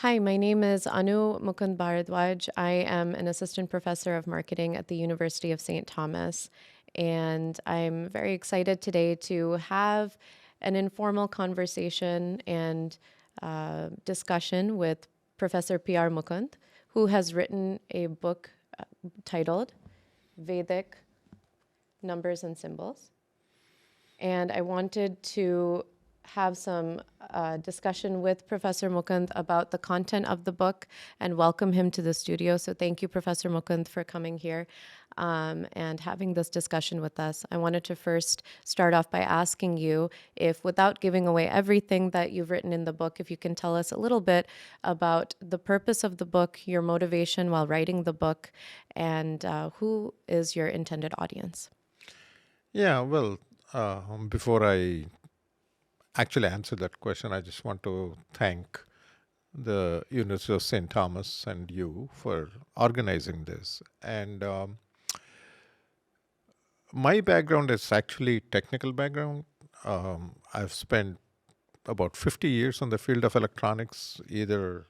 Hi, my name is Anu Mukund Bharadwaj. I am an assistant professor of marketing at the University of St. Thomas, and I'm very excited today to have an informal conversation and discussion with Professor P.R Mukund, who has written a book titled Vedic Numbers and Symbols. And I wanted to have some discussion with Professor Mukund about the content of the book and welcome him to the studio. So thank you, Professor Mukund, for coming here and having this discussion with us. I wanted to first start off by asking you if, without giving away everything that you've written in the book, if you can tell us a little bit about the purpose of the book, your motivation while writing the book, and who is your intended audience. Yeah, well, before I actually answer that question, I just want to thank the University of St. Thomas and you for organizing this. And my background is actually technical background. I've spent about 50 years in the field of electronics, either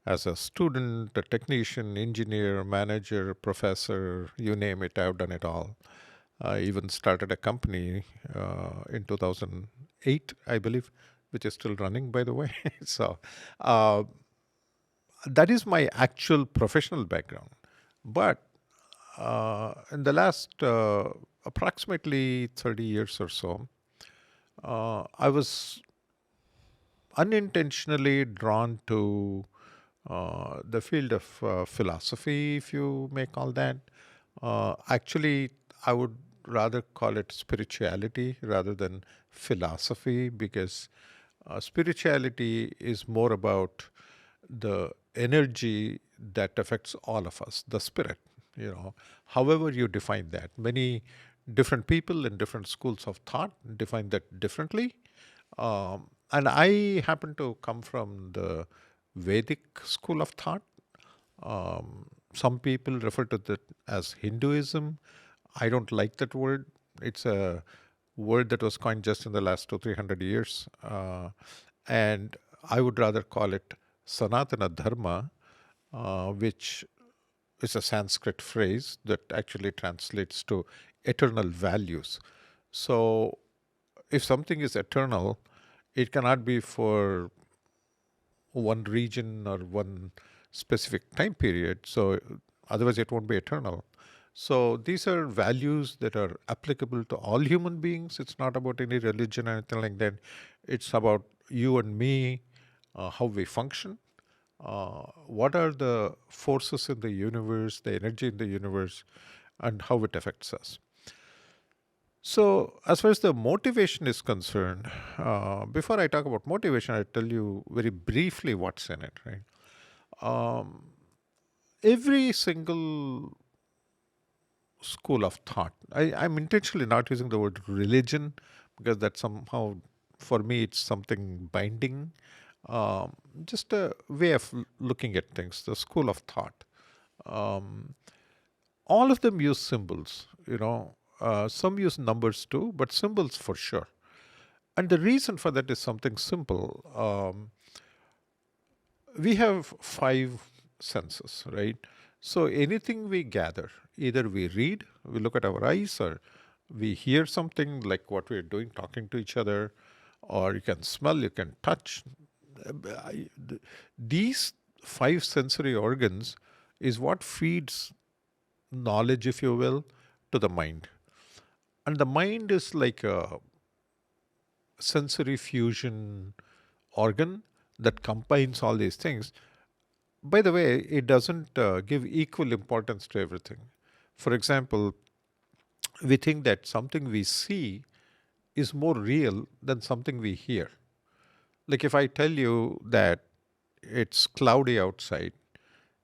as a student, a technician, engineer, manager, professor, you name it, I've done it all. I even started a company in 2008, I believe, which is still running, by the way. So uh, that is my actual professional background. But in the last approximately 30 years or so, I was unintentionally drawn to the field of philosophy, if you may call that. Actually, I would rather call it spirituality rather than philosophy because spirituality is more about the energy that affects all of us, the spirit, however you define that. Many different people in different schools of thought define that differently. And I happen to come from the Vedic school of thought. Some people refer to that as Hinduism. I don't like that word. It's a word that was coined just in the last 200-300 years. And I would rather call it Sanatana Dharma, which is a Sanskrit phrase that actually translates to eternal values. So if something is eternal, it cannot be for one region or one specific time period. So otherwise, it won't be eternal. So these are values that are applicable to all human beings. It's not about any religion or anything like that. It's about you and me, how we function. What are the forces in the universe, the energy in the universe, and how it affects us. So, as far as the motivation is concerned, before I talk about motivation, I'll tell you very briefly what's in it, right? Every single school of thought, I'm intentionally not using the word religion because that somehow, for me, it's something binding. Just a way of looking at things, the school of thought. All of them use symbols, some use numbers too, but symbols for sure. And the reason for that is something simple. We have five senses, right? So anything we gather, either we read, we look at our eyes, or we hear something like what we're doing, talking to each other, or you can smell, you can touch. These five sensory organs is what feeds knowledge, if you will, to the mind. And the mind is like a sensory fusion organ that combines all these things. By the way, it doesn't give equal importance to everything. For example, we think that something we see is more real than something we hear. Like if I tell you that it's cloudy outside,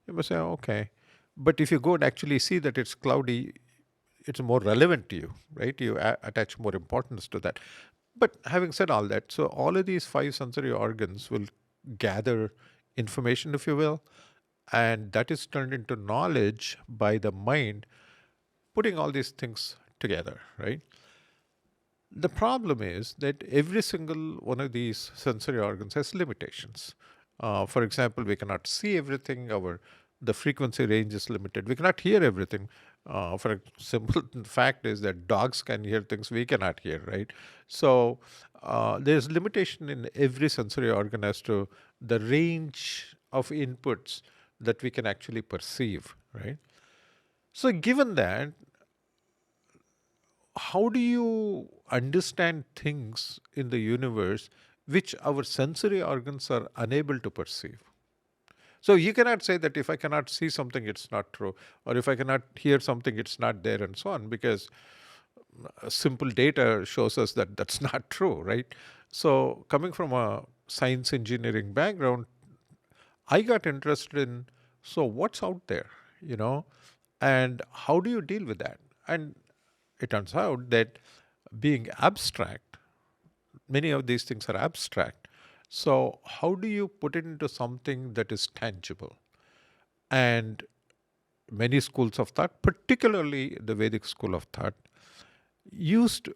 you must say, okay. But if you go and actually see that it's cloudy, it's more relevant to you, right? You attach more importance to that. But having said all that, so all of these five sensory organs will gather information, if you will, and that is turned into knowledge by the mind, putting all these things together, right? The problem is that every single one of these sensory organs has limitations. For example, we cannot see everything. The frequency range is limited. We cannot hear everything. For a simple fact is that dogs can hear things we cannot hear, right? So there's limitation in every sensory organ as to the range of inputs that we can actually perceive, right? So given that, how do you understand things in the universe which our sensory organs are unable to perceive? So you cannot say that if I cannot see something, it's not true, or if I cannot hear something, it's not there, and so on, because simple data shows us that that's not true, right? So coming from a science engineering background, I got interested in, so what's out there, you know, and how do you deal with that? And it turns out that being abstract, many of these things are abstract. So how do you put it into something that is tangible? And many schools of thought, particularly the Vedic school of thought, used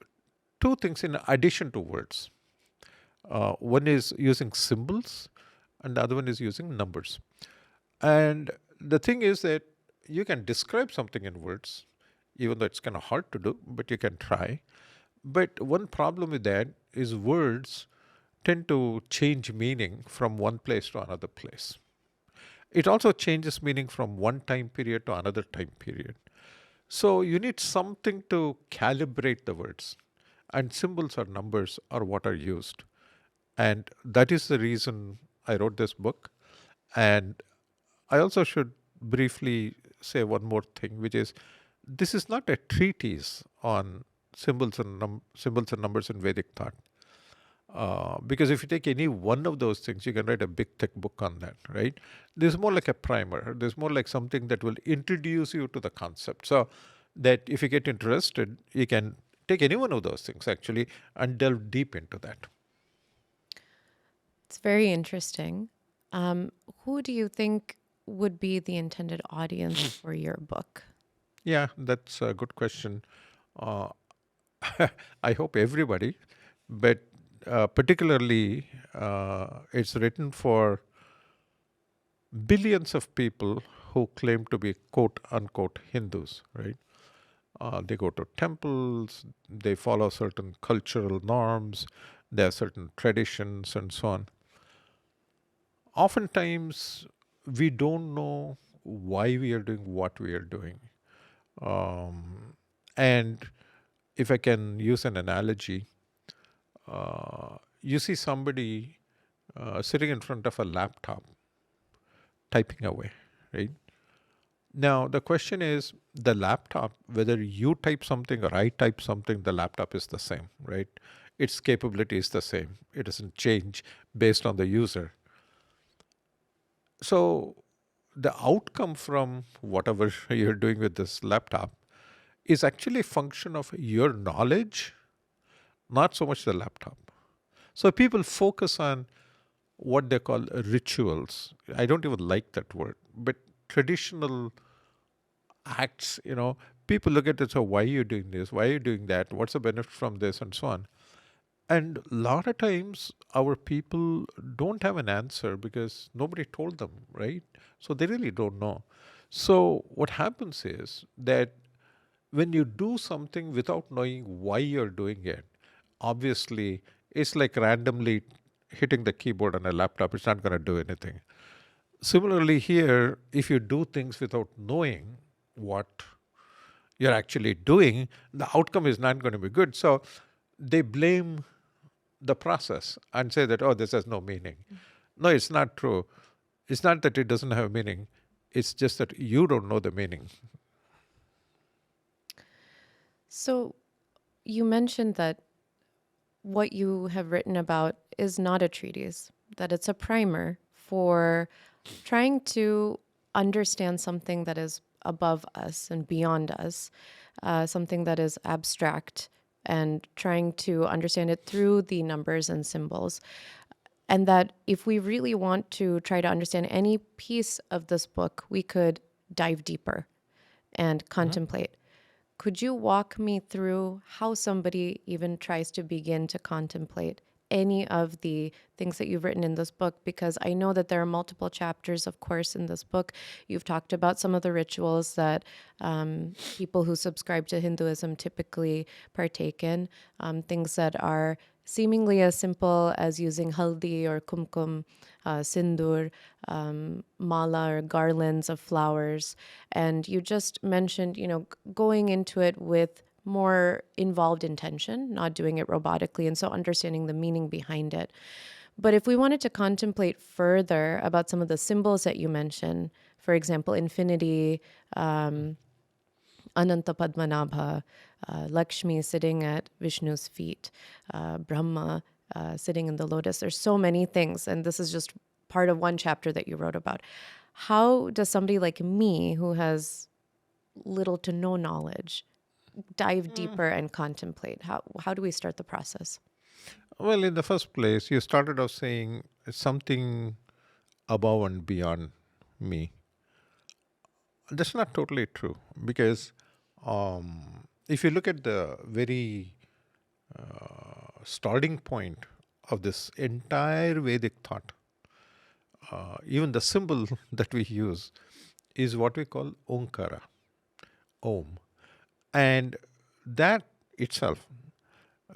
two things in addition to words. One is using symbols, and the other one is using numbers. And the thing is that you can describe something in words, even though it's kind of hard to do, but you can try. But one problem with that is words tend to change meaning from one place to another place. It also changes meaning from one time period to another time period. So you need something to calibrate the words, and symbols or numbers are what are used. And that is the reason I wrote this book. And I also should briefly say one more thing, which is this is not a treatise on symbols and numbers in Vedic thought. Because if you take any one of those things, you can write a big, thick book on that, right? This is more like a primer. This is more like something that will introduce you to the concept. So that if you get interested, you can take any one of those things actually and delve deep into that. It's very interesting. Who do you think would be the intended audience for your book? Yeah, that's a good question. Uh, I hope everybody, but particularly it's written for billions of people who claim to be quote unquote Hindus, right? They go to temples, they follow certain cultural norms, there are certain traditions, and so on. Oftentimes, we don't know why we are doing what we are doing. And if I can use an analogy, you see somebody sitting in front of a laptop typing away, right? Now, the question is the laptop, whether you type something or I type something, the laptop is the same, right? Its capability is the same. It doesn't change based on the user. So, the outcome from whatever you're doing with this laptop is actually a function of your knowledge, not so much the laptop. So, people focus on what they call rituals. I don't even like that word, but traditional acts, people look at it, so why are you doing this? Why are you doing that? What's the benefit from this? And so on. And a lot of times our people don't have an answer because nobody told them, right? So they really don't know. So what happens is that when you do something without knowing why you're doing it, obviously it's like randomly hitting the keyboard on a laptop. It's not going to do anything. Similarly, here, if you do things without knowing what you're actually doing, the outcome is not going to be good. So they blame the process and say that, oh, this has no meaning. No, it's not true. It's not that it doesn't have meaning, it's just that you don't know the meaning. So, you mentioned that what you have written about is not a treatise, that it's a primer for trying to understand something that is above us and beyond us, something that is abstract, and trying to understand it through the numbers and symbols. And that if we really want to try to understand any piece of this book, we could dive deeper and contemplate. Could you walk me through how somebody even tries to begin to contemplate any of the things that you've written in this book, because I know that there are multiple chapters, of course, in this book. You've talked about some of the rituals that people who subscribe to Hinduism typically partake in, things that are seemingly as simple as using haldi or kumkum, sindur, mala or garlands of flowers. And you just mentioned, going into it with more involved intention, not doing it robotically, and so understanding the meaning behind it. But if we wanted to contemplate further about some of the symbols that you mentioned, for example, infinity, Ananta Padmanabha, Lakshmi sitting at Vishnu's feet, Brahma sitting in the lotus. There's so many things, and this is just part of one chapter that you wrote about. How does somebody like me, who has little to no knowledge, dive deeper and contemplate? How do we start the process? Well, in the first place, you started off saying something above and beyond me. That's not totally true, because if you look at the very starting point of this entire Vedic thought, even the symbol that we use is what we call Omkara, Om. And that itself,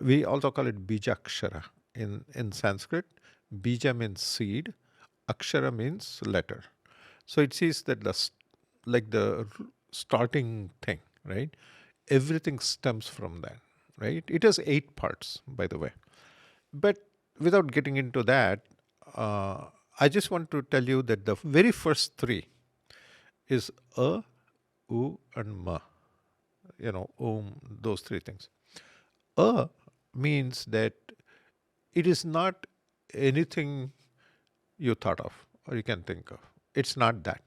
we also call it Bijakshara in Sanskrit. Bija means seed, Akshara means letter. So it says that like the starting thing, right? Everything stems from that, right? It has 8 parts, by the way. But without getting into that, I just want to tell you that the very first 3 is A, U, and Ma. Those 3 things. A means that it is not anything you thought of or you can think of. It's not that.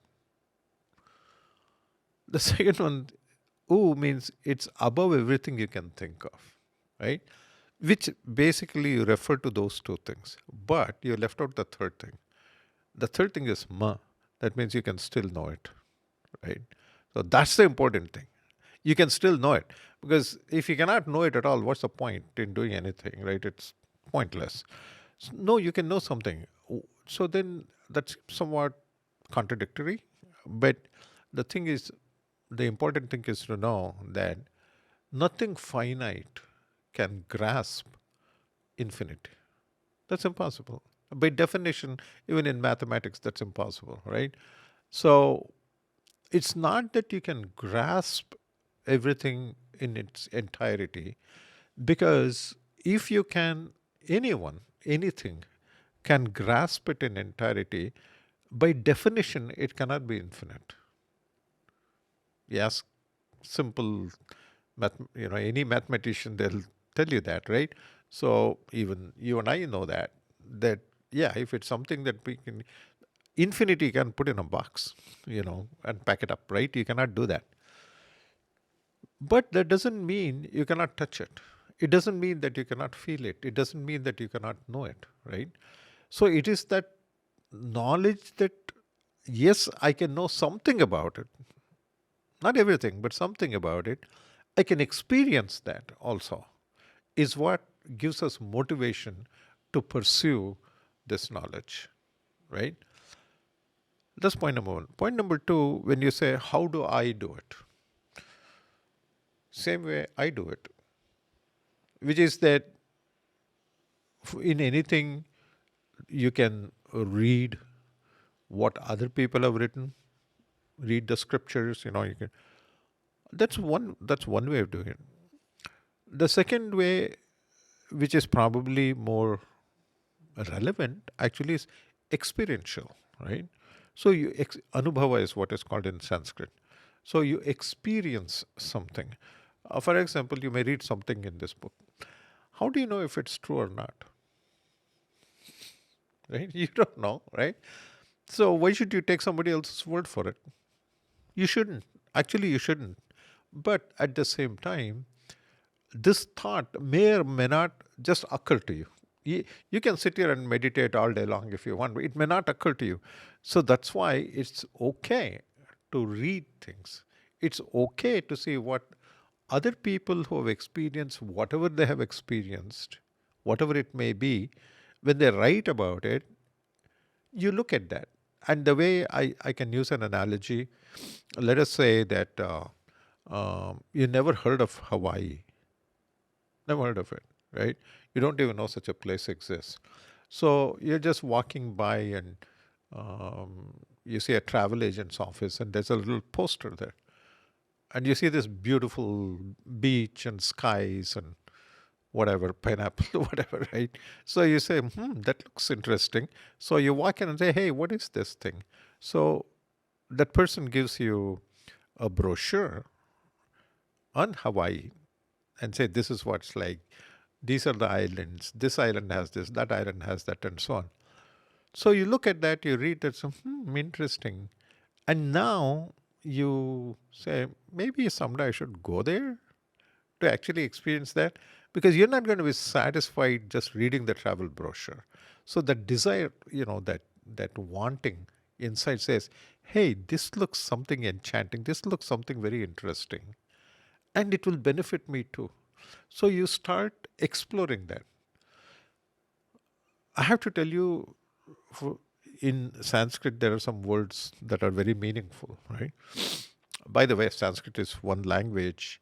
The second one, U, means it's above everything you can think of, right? Which basically you refer to those 2 things. But you left out the third thing. The third thing is Ma. That means you can still know it, right? So that's the important thing. You can still know it, because if you cannot know it at all, what's the point in doing anything, right? It's pointless. So, no, you can know something. So then that's somewhat contradictory. But the thing is, the important thing is to know that nothing finite can grasp infinity. That's impossible. By definition, even in mathematics, that's impossible, right? So it's not that you can grasp everything in its entirety, because if you can, anyone, anything can grasp it in entirety, by definition, it cannot be infinite. Yes, simple any mathematician, they'll tell you that, right? So even you and I know that yeah, if it's something that we can, infinity can put in a box, and pack it up, right? You cannot do that. But that doesn't mean you cannot touch it. It doesn't mean that you cannot feel it. It doesn't mean that you cannot know it, right? So it is that knowledge that, yes, I can know something about it. Not everything, but something about it. I can experience that also, is what gives us motivation to pursue this knowledge, right? That's point number 1. Point number 2, when you say, how do I do it? Same way I do it, which is that in anything you can read what other people have written, read the scriptures, you can. That's one way of doing it. The second way, which is probably more relevant, actually, is experiential, right? So anubhava is what is called in Sanskrit. So you experience something. For example, you may read something in this book. How do you know if it's true or not? Right? You don't know, right? So why should you take somebody else's word for it? You shouldn't. Actually, you shouldn't. But at the same time, this thought may or may not just occur to you. You can sit here and meditate all day long if you want, but it may not occur to you. So that's why it's okay to read things. It's okay to see what other people who have experienced whatever they have experienced, whatever it may be, when they write about it, you look at that. And the way I can use an analogy, let us say that you never heard of Hawaii, never heard of it, right? You don't even know such a place exists. So you're just walking by and you see a travel agent's office and there's a little poster there. And you see this beautiful beach and skies and whatever, pineapple, whatever, right? So you say, that looks interesting. So you walk in and say, hey, what is this thing? So that person gives you a brochure on Hawaii and say, this is what it's like. These are the islands. This island has this, that island has that, and so on. So you look at that, you read that, so, interesting. And now you say, maybe someday I should go there to actually experience that, because you're not going to be satisfied just reading the travel brochure. So that desire, that wanting inside says, hey, this looks something enchanting, this looks something very interesting, and it will benefit me too. So you start exploring that. I have to tell you, in Sanskrit, there are some words that are very meaningful, right? By the way, Sanskrit is one language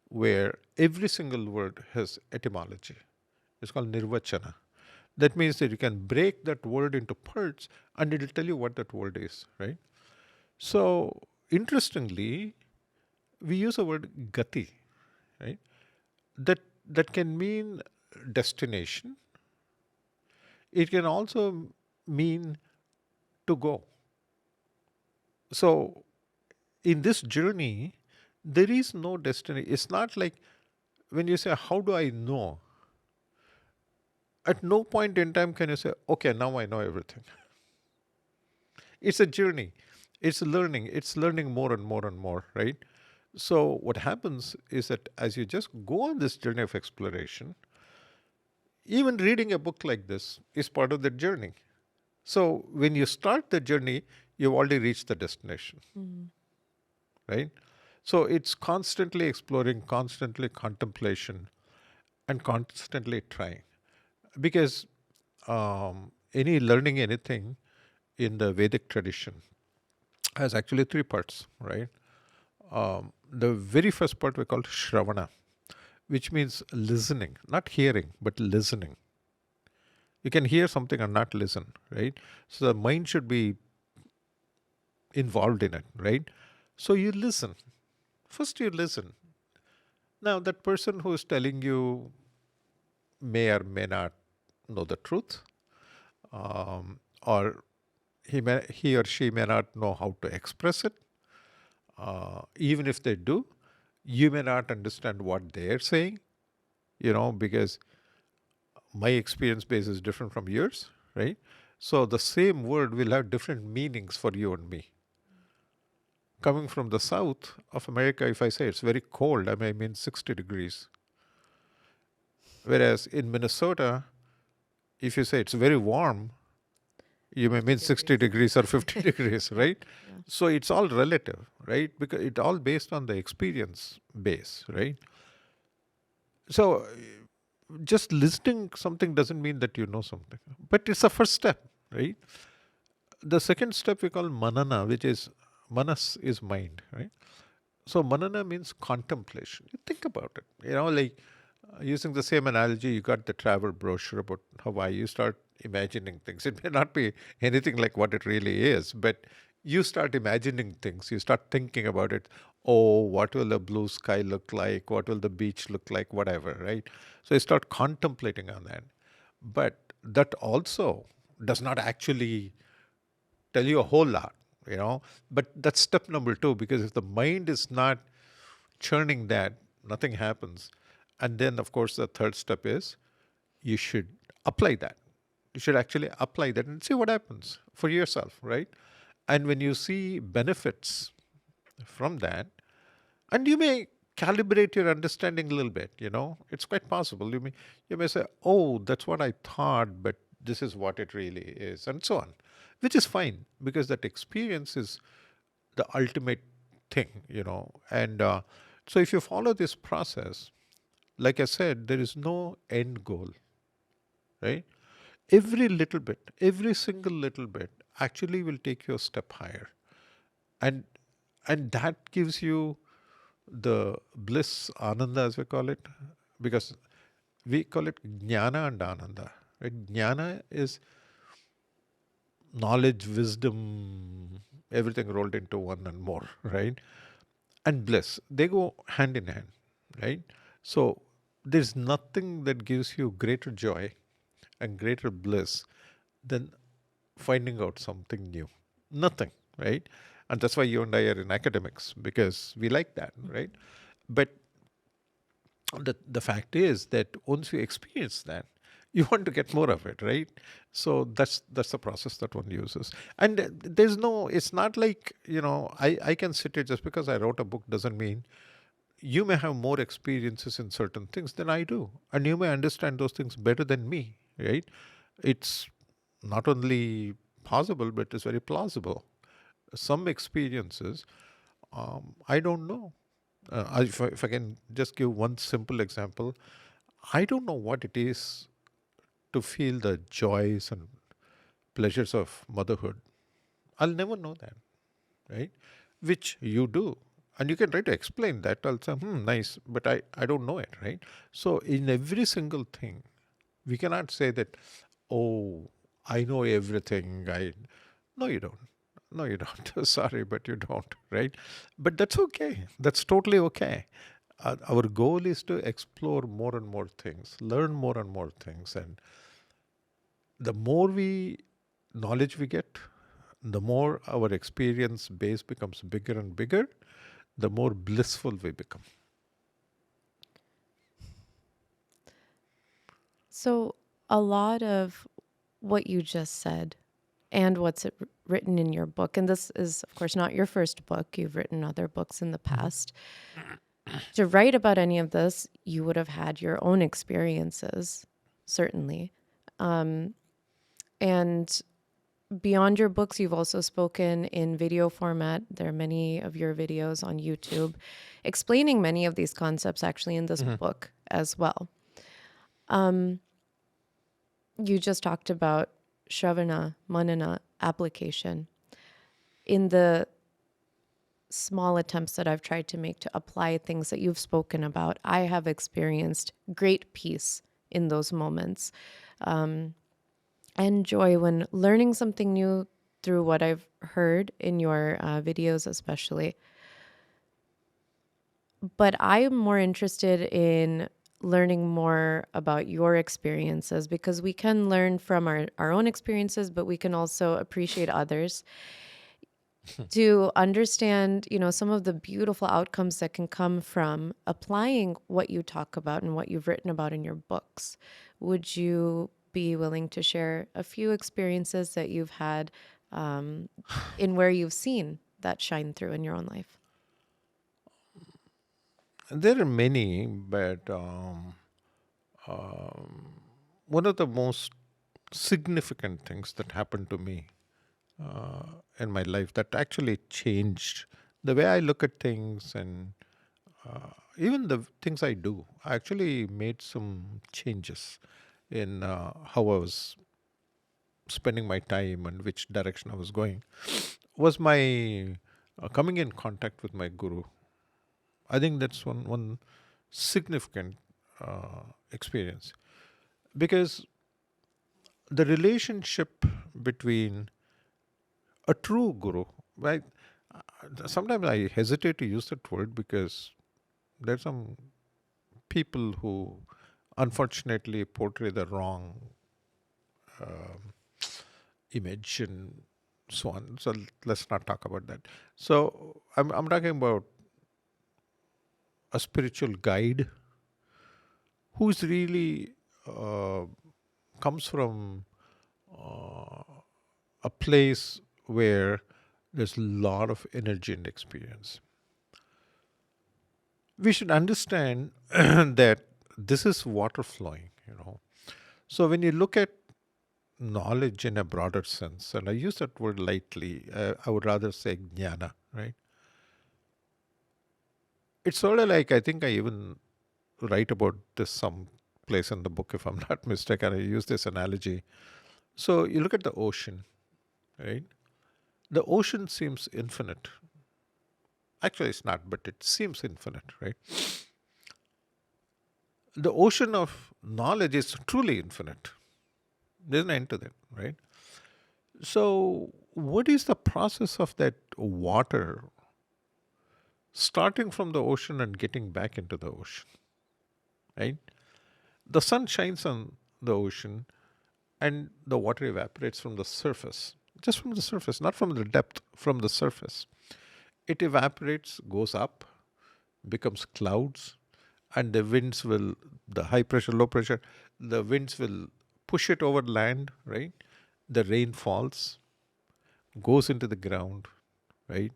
where every single word has etymology. It's called nirvachana. That means that you can break that word into parts and it'll tell you what that word is, right? So, interestingly, we use a word gati, right? That can mean destination. It can also mean to go. So, in this journey, there is no destiny. It's not like when you say, how do I know? At no point in time can you say, okay, now I know everything. It's a journey. It's learning more and more and more, right? So what happens is that as you just go on this journey of exploration, even reading a book like this is part of the journey. So when you start the journey, you've already reached the destination, right? So it's constantly exploring, constantly contemplation, and constantly trying. Because any learning anything in the Vedic tradition has actually three parts, right? The very first part we call Shravana, which means listening, not hearing, but listening. You can hear something and not listen, right? So the mind should be involved in it, right? So you listen. First, you listen. Now, that person who is telling you may or may not know the truth, or he or she may not know how to express it. Even if they do, you may not understand what they're saying, because my experience base is different from yours, right? So the same word will have different meanings for you and me. Coming from the south of America, if I say it's very cold, I may mean 60 degrees. Whereas in Minnesota, if you say it's very warm, you may mean 60 degrees or 50 degrees, right? Yeah. So it's all relative, right? Because it's all based on the experience base, right? So just listening something doesn't mean that you know something, but it's a first step, right? The second step we call manana, which is manas is mind, right? So manana means contemplation. You think about it, like using the same analogy, you got the travel brochure about Hawaii, you start imagining things. It may not be anything like what it really is, but you start imagining things. You start thinking about it. Oh, what will the blue sky look like? What will the beach look like? Whatever, right? So you start contemplating on that. But that also does not actually tell you a whole lot, But that's step number two, because if the mind is not churning that, nothing happens. And then, of course, the third step is you should apply that. You should actually apply that and see what happens for yourself, right? And when you see benefits from that, and you may calibrate your understanding a little bit, it's quite possible. You may say, oh, that's what I thought, but this is what it really is, and so on, which is fine, because that experience is the ultimate thing, And so if you follow this process, like I said, there is no end goal. right? Every little bit, every single little bit actually will take you a step higher. And that gives you the bliss, ananda as we call it, because we call it jnana and ananda. Right? Jnana is knowledge, wisdom, everything rolled into one and more, right? And bliss, they go hand in hand, right? So there's nothing that gives you greater joy and greater bliss than finding out something new. Nothing, right? And that's why you and I are in academics, because we like that, right? But the fact is that once you experience that, you want to get more of it, right? So that's the process that one uses. And there's no, it's not like, I can sit here. Just because I wrote a book doesn't mean you may have more experiences in certain things than I do, and you may understand those things better than me, right? It's not only possible, but it's very plausible. Some experiences, I don't know. If I can just give one simple example, I don't know what it is to feel the joys and pleasures of motherhood. I'll never know that, right? Which you do. And you can try to explain that. I'll say, nice, but I don't know it, right? So in every single thing, we cannot say that, oh, I know everything. No, you don't. No, you don't. Sorry, but you don't, right? But that's okay. That's totally okay. Our goal is to explore more and more things, learn more and more things. And the more knowledge we get, the more our experience base becomes bigger and bigger, the more blissful we become. So, a lot of what you just said and what's written in your book, and this is, of course, not your first book, you've written other books in the past. To write about any of this, you would have had your own experiences, certainly. And beyond your books, you've also spoken in video format. There are many of your videos on YouTube explaining many of these concepts actually in this book as well. You just talked about Shravana, Manana application. In the small attempts that I've tried to make to apply things that you've spoken about, I have experienced great peace in those moments. And joy when learning something new through what I've heard in your videos, especially. But I'm more interested in learning more about your experiences because we can learn from our own experiences, but we can also appreciate others to understand, some of the beautiful outcomes that can come from applying what you talk about and what you've written about in your books. Would you be willing to share a few experiences that you've had in where you've seen that shine through in your own life? There are many, but one of the most significant things that happened to me in my life that actually changed the way I look at things and even the things I do. I actually made some changes in how I was spending my time and which direction I was going. Was my coming in contact with my guru. I think that's one significant experience, because the relationship between a true guru, right? Sometimes I hesitate to use that word because there's some people who unfortunately portray the wrong image and so on. So let's not talk about that. So I'm talking about a spiritual guide who's really comes from a place where there's a lot of energy and experience. We should understand that this is water flowing. So when you look at knowledge in a broader sense, and I use that word lightly, I would rather say jnana, right? It's sort of like, I think I even write about this some place in the book, if I'm not mistaken. I use this analogy. So you look at the ocean, right? The ocean seems infinite. Actually, it's not, but it seems infinite, right? The ocean of knowledge is truly infinite. There's no end to that, right? So, what is the process of that water starting from the ocean and getting back into the ocean, right? The sun shines on the ocean and the water evaporates from the surface, just from the surface, not from the depth, from the surface. It evaporates, goes up, becomes clouds, and the winds will, the high pressure, low pressure, the winds will push it over land, right? The rain falls, goes into the ground, right?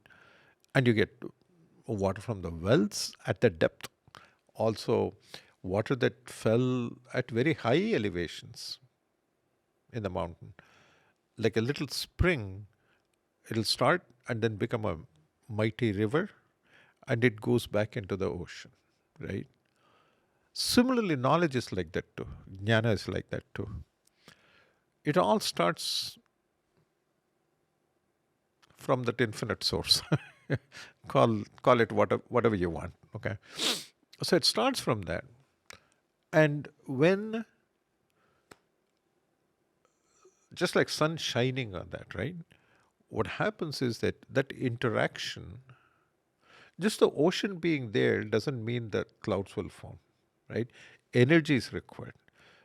And you get water from the wells at the depth. Also, water that fell at very high elevations in the mountain. Like a little spring, it'll start and then become a mighty river and it goes back into the ocean, right? Similarly, knowledge is like that too. Jnana is like that too. It all starts from that infinite source. Call it whatever you want. Okay, so it starts from that, and when just like sun shining on that, right? What happens is that that interaction, just the ocean being there doesn't mean that clouds will form, right? Energy is required.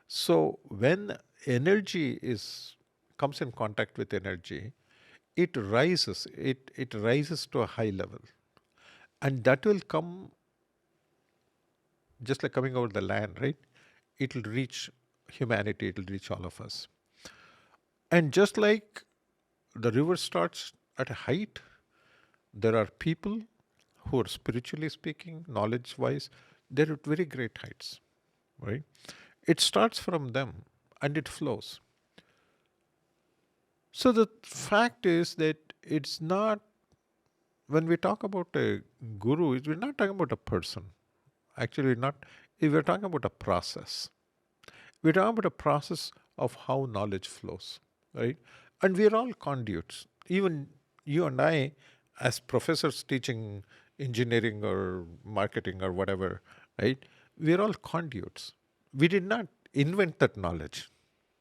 So when energy is comes in contact with energy, it rises to a high level, and that will come just like coming over the land, right? It'll reach humanity, it'll reach all of us. And just like the river starts at a height, there are people who are spiritually speaking, knowledge wise, they're at very great heights, right? It starts from them and it flows. So the fact is that it's not, when we talk about a guru, we're not talking about a person. Actually, not, we're talking about a process. We're talking about a process of how knowledge flows, right? And we're all conduits. Even you and I, as professors teaching engineering or marketing or whatever, right? We're all conduits. We did not invent that knowledge,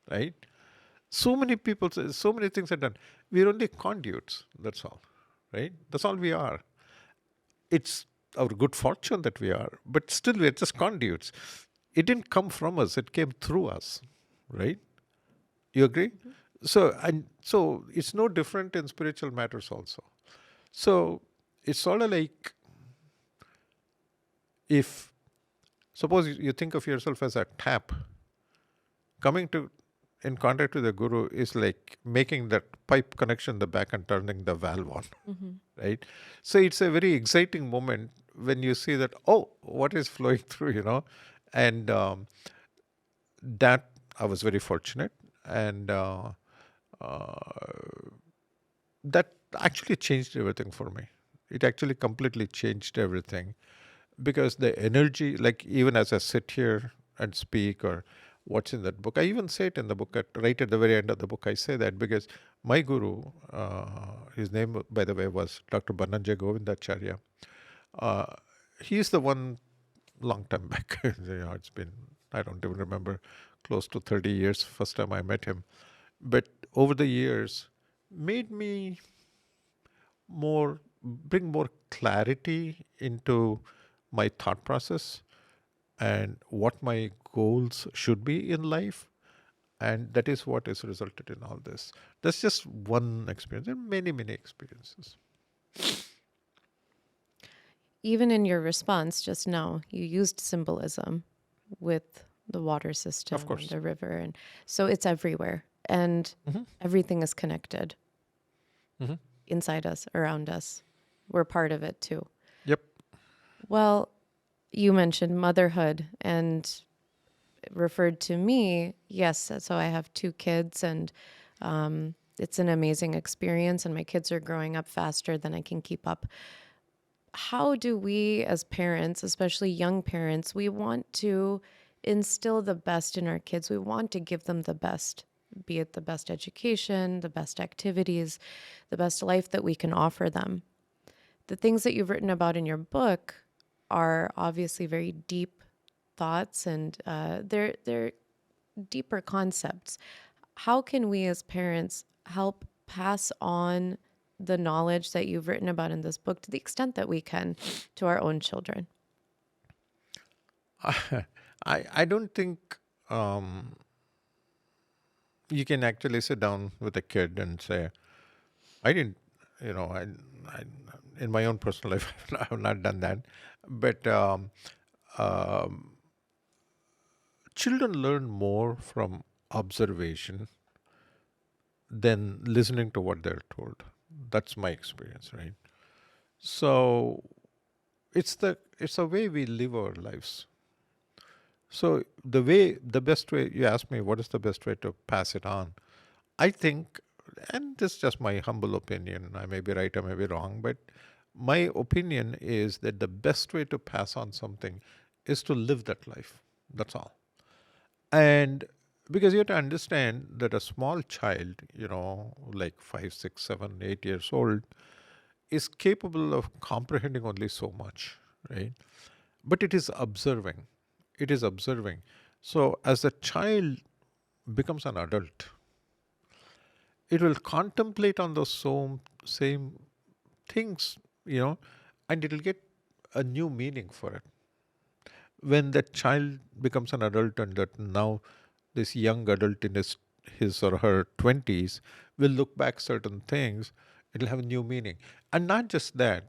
right? So many people, so many things are done. We're only conduits, that's all, right? That's all we are. It's our good fortune that we are, but still we're just conduits. It didn't come from us, it came through us, right? You agree? So it's no different in spiritual matters also. So it's sort of like, if suppose you think of yourself as a tap, coming to in contact with the guru is like making that pipe connection in the back and turning the valve on, Mm-hmm. right? So it's a very exciting moment when you see that, oh, what is flowing through, and that I was very fortunate, and uh, that actually changed everything for me. It actually completely changed everything, because the energy, like even as I sit here and speak or what's in that book, I even say it in the book, right at the very end of the book, I say that because my guru, his name, by the way, was Dr. Bananjay Govindacharya. Uh, he's the one long time back. It's been, I don't even remember, close to 30 years, first time I met him. But over the years, made me bring more clarity into my thought process and what my goals should be in life. And that is what has resulted in all this. That's just one experience. There are many, many experiences. Even in your response just now, you used symbolism with the water Of system and course. the river. And so it's everywhere. And Hmm. everything is connected Hmm. inside us, around us. We're part of it too. Yep. Well, you mentioned motherhood and referred to me. Yes, so I have two kids, and it's an amazing experience, and my kids are growing up faster than I can keep up. How do we as parents, especially young parents, we want to instill the best in our kids. We want to give them the best, be it the best education, the best activities, the best life that we can offer them. The things that you've written about in your book are obviously very deep thoughts, and they're deeper concepts. How can we as parents help pass on the knowledge that you've written about in this book to the extent that we can to our own children? I don't think you can actually sit down with a kid and say, I didn't, I in my own personal life, I have not done that. But children learn more from observation than listening to what they're told. That's my experience, right? So it's the way we live our lives. So the best way, you ask me, what is the best way to pass it on? I think, and this is just my humble opinion, I may be right, I may be wrong, but my opinion is that the best way to pass on something is to live that life. That's all. And because you have to understand that a small child, like 5, 6, 7, 8 years old, is capable of comprehending only so much, right? But it is observing. It is observing. So as the child becomes an adult, it will contemplate on those same things, and it will get a new meaning for it. When that child becomes an adult, and that now this young adult in his or her 20s will look back certain things, it'll have a new meaning. And not just that,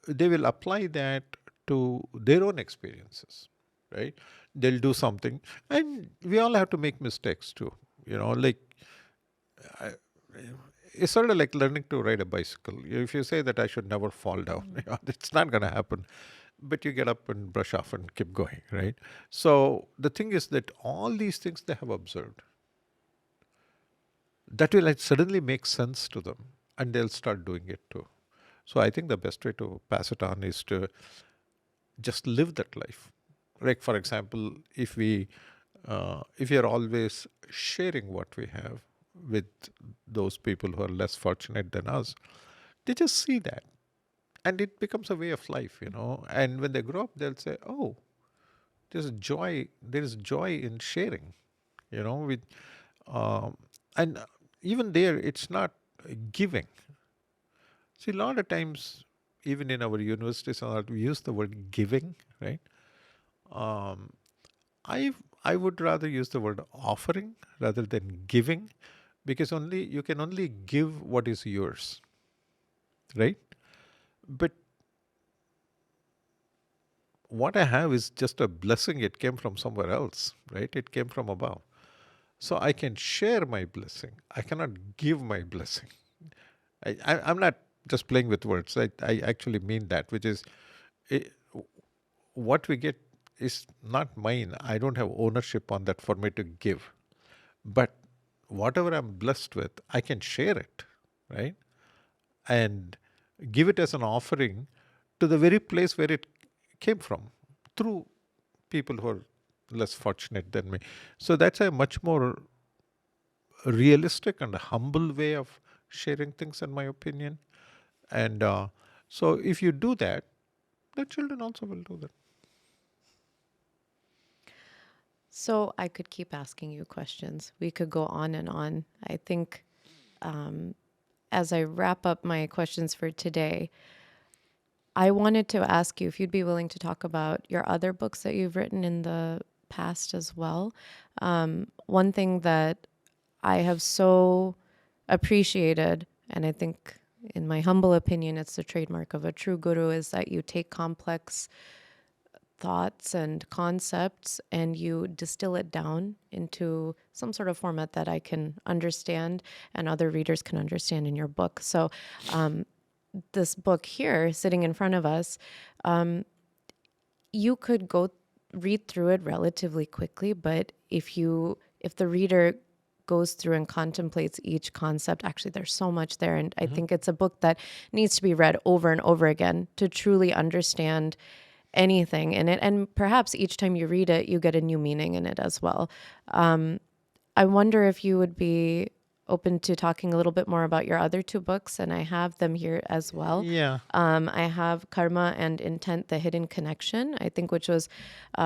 they will apply that to their own experiences, right? They'll do something, and we all have to make mistakes too. Like it's sort of like learning to ride a bicycle. If you say that I should never fall down, it's not going to happen. But you get up and brush off and keep going, right? So the thing is that all these things they have observed, that will like suddenly make sense to them, and they'll start doing it too. So I think the best way to pass it on is to just live that life. Like for example, if you're always sharing what we have with those people who are less fortunate than us, they just see that, and it becomes a way of life. And when they grow up, they'll say, oh, there is joy in sharing, with and even there it's not giving. See, a lot of times, even in our universities, we use the word giving, right? Um, I I would rather use the word offering rather than giving, because only you can only give what is yours, right? But what I have is just a blessing. It came from somewhere else, right? It came from above. So I can share my blessing. I cannot give my blessing. I'm not just playing with words. I actually mean that, which is it, what we get is not mine. I don't have ownership on that for me to give. But whatever I'm blessed with, I can share it, right? And give it as an offering to the very place where it came from, through people who are less fortunate than me. So that's a much more realistic and humble way of sharing things, in my opinion. And so if you do that, the children also will do that. So I could keep asking you questions. We could go on and on. I think as I wrap up my questions for today, I wanted to ask you if you'd be willing to talk about your other books that you've written in the past as well. One thing that I have so appreciated, and I think in my humble opinion, it's the trademark of a true guru, is that you take complex thoughts and concepts and you distill it down into some sort of format that I can understand and other readers can understand in your book. So this book here sitting in front of us, you could go read through it relatively quickly, but if the reader goes through and contemplates each concept, actually there's so much there, and I think it's a book that needs to be read over and over again to truly understand anything in it. And perhaps each time you read it, you get a new meaning in it as well. I wonder if you would be open to talking a little bit more about your other two books, and I have them here as well. Yeah. I have Karma and Intent, The Hidden Connection, I think, which was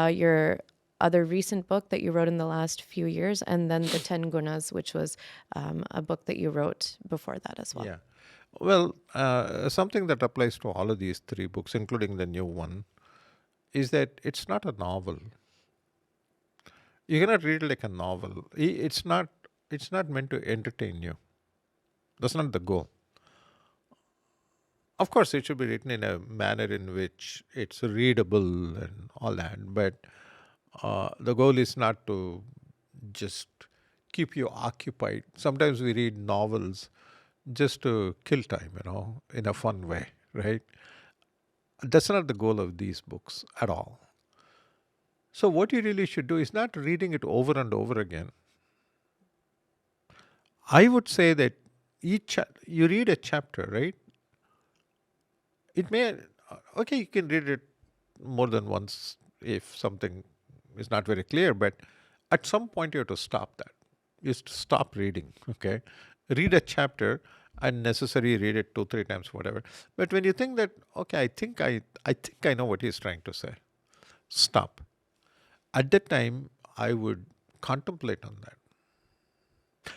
your other recent book that you wrote in the last few years, and then The 10 Gunas, which was a book that you wrote before that as well. Yeah. Well, something that applies to all of these three books, including the new one, is that it's not a novel. You cannot read it like a novel. It's not. It's not meant to entertain you. That's not the goal. Of course, it should be written in a manner in which it's readable and all that. But the goal is not to just keep you occupied. Sometimes we read novels just to kill time, in a fun way, right? That's not the goal of these books at all. So, what you really should do is not reading it over and over again. I would say that you read a chapter, right? It may, okay, you can read it more than once if something is not very clear, but at some point you have to stop that. You have to stop reading, okay? Read a chapter and necessarily read it 2, 3 times, whatever. But when you think that, okay, I think I know what he's trying to say, stop. At that time, I would contemplate on that.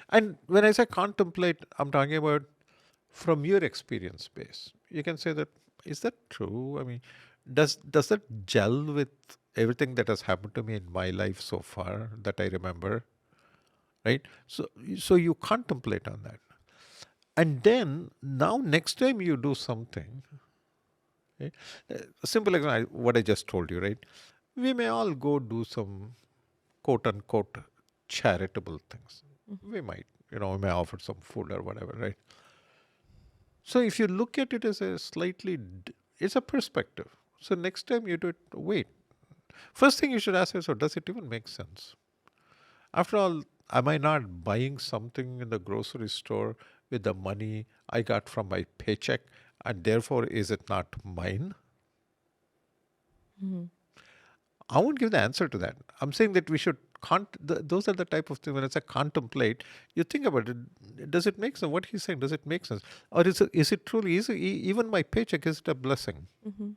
And when I say contemplate, I'm talking about from your experience base. You can say that, is that true? I mean, does that gel with everything that has happened to me in my life so far that I remember? Right? So you contemplate on that. And then now next time you do something, okay, a simple example, what I just told you, right? We may all go do some quote unquote charitable things. We might, we may offer some food or whatever, right? So if you look at it as a it's a perspective. So next time you do it, wait. First thing you should ask yourself, does it even make sense? After all, am I not buying something in the grocery store with the money I got from my paycheck, and therefore is it not mine? Mm-hmm. I won't give the answer to that. I'm saying that we should those are the type of things when it's a contemplate. You think about it. Does it make sense? What he's saying, does it make sense? Or is it truly? Even my paycheck, is it a blessing? Mm-hmm.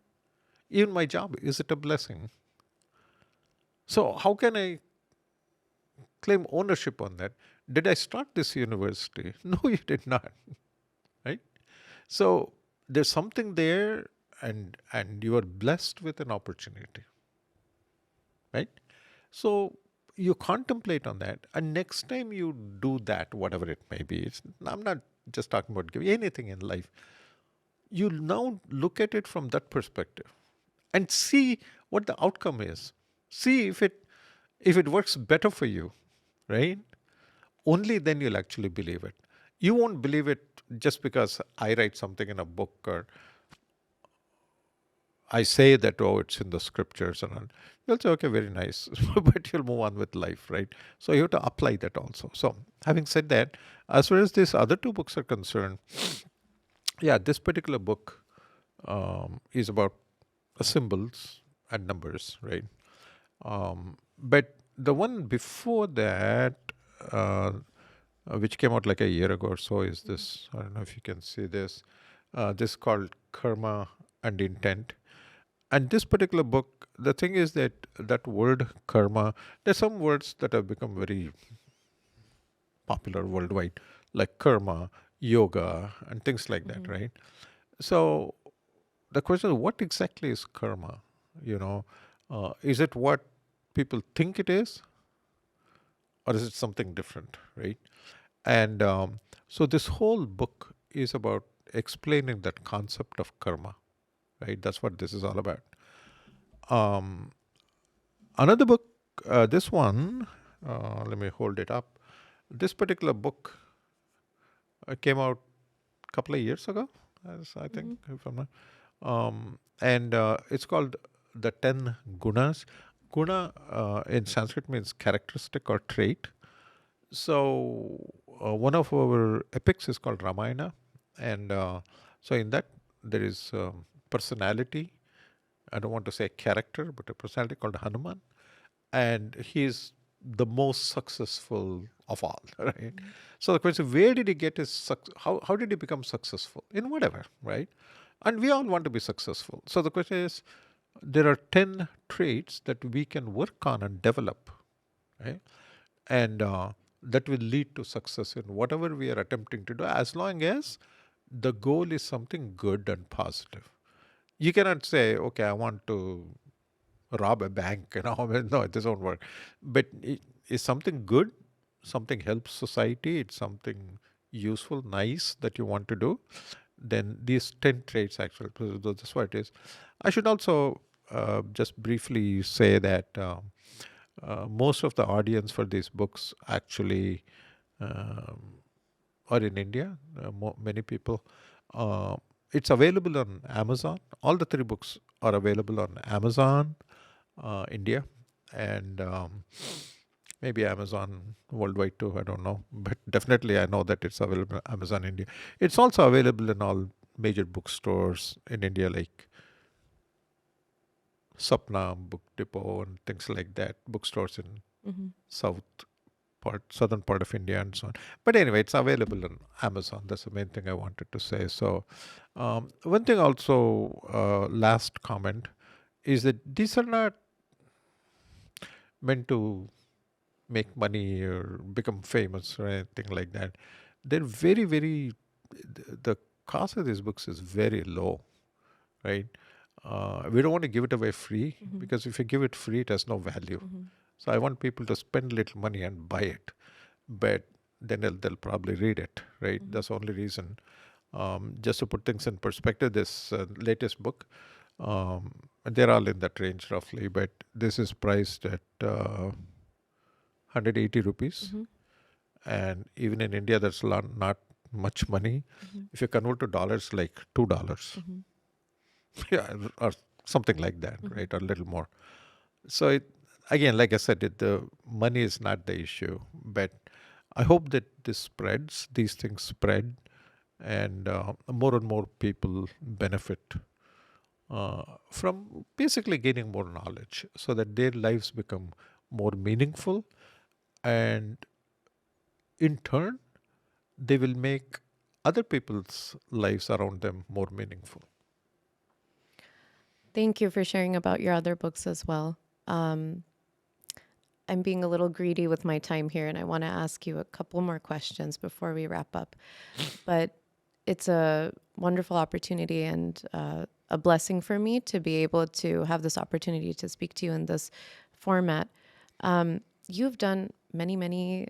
Even my job, is it a blessing? So how can I claim ownership on that? Did I start this university? No, you did not. Right? So there's something there, and you are blessed with an opportunity. Right? So you contemplate on that, and next time you do that, whatever it may be, I'm not just talking about giving anything in life. You now look at it from that perspective and see what the outcome is. See if it works better for you, right? Only then you'll actually believe it. You won't believe it just because I write something in a book or I say that, oh, it's in the scriptures and all. You'll say, okay, very nice. But you'll move on with life, right? So you have to apply that also. So having said that, as far as these other two books are concerned, yeah, this particular book is about symbols and numbers, right? But the one before that, which came out like a year ago or so, is this. I don't know if you can see this. This is called Karma and Intent. And this particular book, the thing is that word karma, there's some words that have become very popular worldwide, like karma, yoga, and things like that, Mm-hmm. right? So the question is, what exactly is karma? Is it what people think it is, or is it something different, right? And so this whole book is about explaining that concept of karma, right? That's what this is all about. Another book, this one, let me hold it up. This particular book came out a couple of years ago, as I Mm-hmm. think, if I'm not. And it's called The 10 Gunas. Guna in Sanskrit means characteristic or trait. So one of our epics is called Ramayana. And so in that, there is personality, I don't want to say character, but a personality called Hanuman, and he's the most successful of all, right? So the question, where did he get his how did he become successful in whatever, right? And we all want to be successful. So the question is, there are 10 traits that we can work on and develop, right? And that will lead to success in whatever we are attempting to do, as long as the goal is something good and positive. You cannot say, okay, I want to rob a bank, no, it doesn't work. But is something good, something helps society, it's something useful, nice that you want to do, then these 10 traits actually, that's what it is. I should also just briefly say that most of the audience for these books actually are in India, many people. Uh, it's available on Amazon. All the three books are available on Amazon, India, and maybe Amazon worldwide too. I don't know, but definitely I know that it's available on Amazon India. It's also available in all major bookstores in India, like Sapna, Book Depot, and things like that. Bookstores in south southern part of India, and so on. But anyway, it's available on Amazon. That's the main thing I wanted to say. So, one thing also, last comment is that these are not meant to make money or become famous or anything like that. They're very, very, the cost of these books is very low, right? We don't want to give it away free, because if you give it free, it has no value. So I want people to spend little money and buy it, but then they'll probably read it, right? That's the only reason. Just to put things in perspective, this latest book, they're all in that range roughly, but this is priced at 180 rupees. And even in India, that's not much money. If you convert to dollars, like $2, yeah, or something like that, right? Or a little more. So again, like I said, the money is not the issue, but I hope that this spreads, these things spread, and more and more people benefit from basically gaining more knowledge, so that their lives become more meaningful, and in turn, they will make other people's lives around them more meaningful. Thank you for sharing about your other books as well. I'm being a little greedy with my time here, and I want to ask you a couple more questions before we wrap up. But it's a wonderful opportunity and a blessing for me to be able to have this opportunity to speak to you in this format. You've done many, many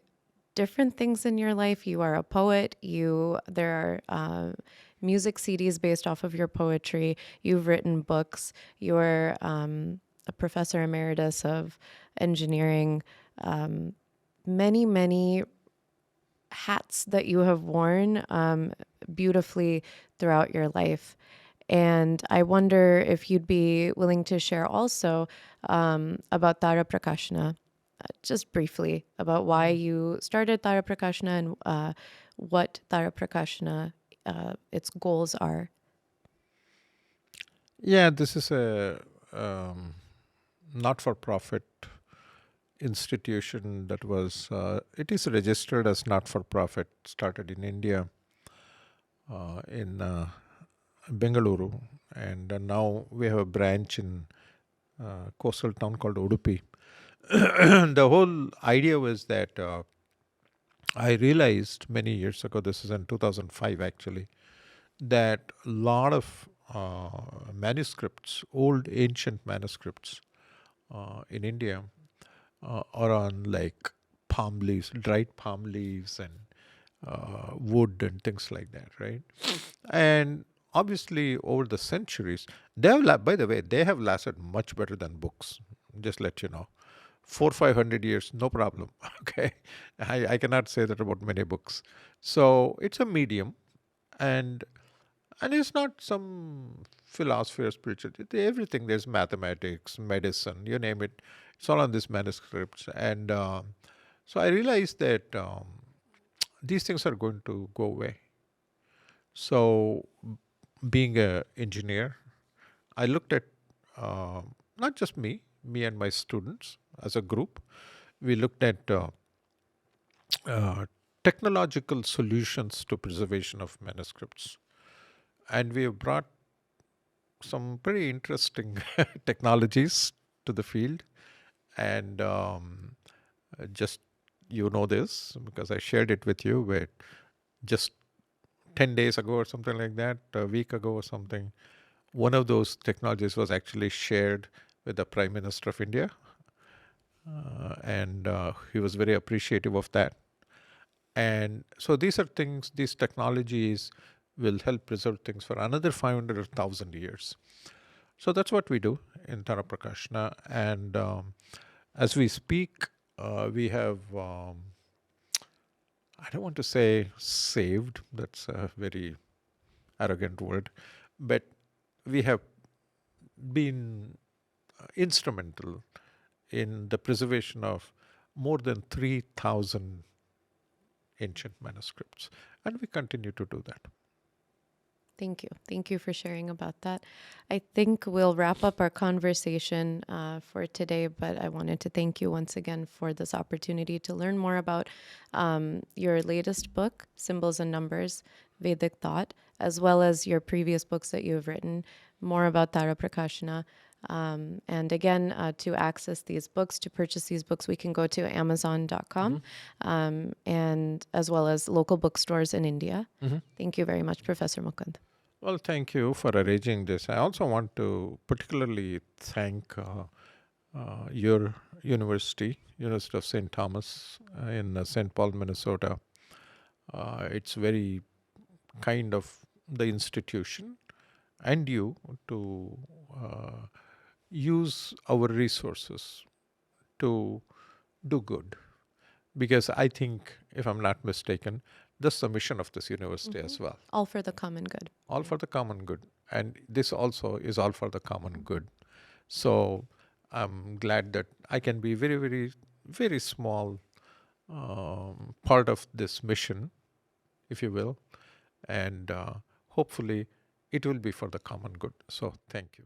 different things in your life. You are a poet. There are music CDs based off of your poetry. You've written books. You're a professor emeritus of engineering. Many, many hats that you have worn beautifully throughout your life. And I wonder if you'd be willing to share also about Tarapashna, just briefly, about why you started Tarapashna and what Tarapashna, its goals are. Yeah, this is a not-for-profit institution that was, it is registered as not-for-profit, started in India, in Bengaluru, and now we have a branch in coastal town called Udupi. The whole idea was that I realized many years ago, this is in 2005 actually, that a lot of manuscripts, old ancient manuscripts in India are on like palm leaves, dried palm leaves, and wood and things like that, right? And obviously, over the centuries, they have, by the way, they have lasted much better than books. Just let you know, 400-500 years, no problem. Okay, I cannot say that about many books. So it's a medium, and it's not some philosophy or spirituality. Everything, there's mathematics, medicine, you name it. It's all on these manuscripts, and so I realized that these things are going to go away. So, being an engineer, I looked at not just me and my students as a group, we looked at uh, technological solutions to preservation of manuscripts. And we have brought some pretty interesting technologies to the field. And just you know this because I shared it with you, where just 10 days ago or something like that, a week ago or something, one of those technologies was actually shared with the Prime Minister of India. And he was very appreciative of that. And so these are things, these technologies will help preserve things for another 500,000 years. So that's what we do in Tarapashna. And as we speak, we have, I don't want to say saved, that's a very arrogant word, but we have been instrumental in the preservation of more than 3,000 ancient manuscripts. And we continue to do that. Thank you. Thank you for sharing about that. I think we'll wrap up our conversation for today, but I wanted to thank you once again for this opportunity to learn more about your latest book, Symbols and Numbers, Vedic Thought, as well as your previous books that you have written, more about Tarapashna. And again, to access these books, to purchase these books, we can go to Amazon.com and as well as local bookstores in India. Thank you very much, Professor Mukund. Well, thank you for arranging this. I also want to particularly thank your University of St. Thomas in St. Paul, Minnesota. It's very kind of the institution and you to use our resources to do good. Because I think, if I'm not mistaken, that's the mission of this university as well. All for the common good. All for the common good. And this also is all for the common good. So I'm glad that I can be very, very, very small part of this mission, if you will. And hopefully it will be for the common good. So thank you.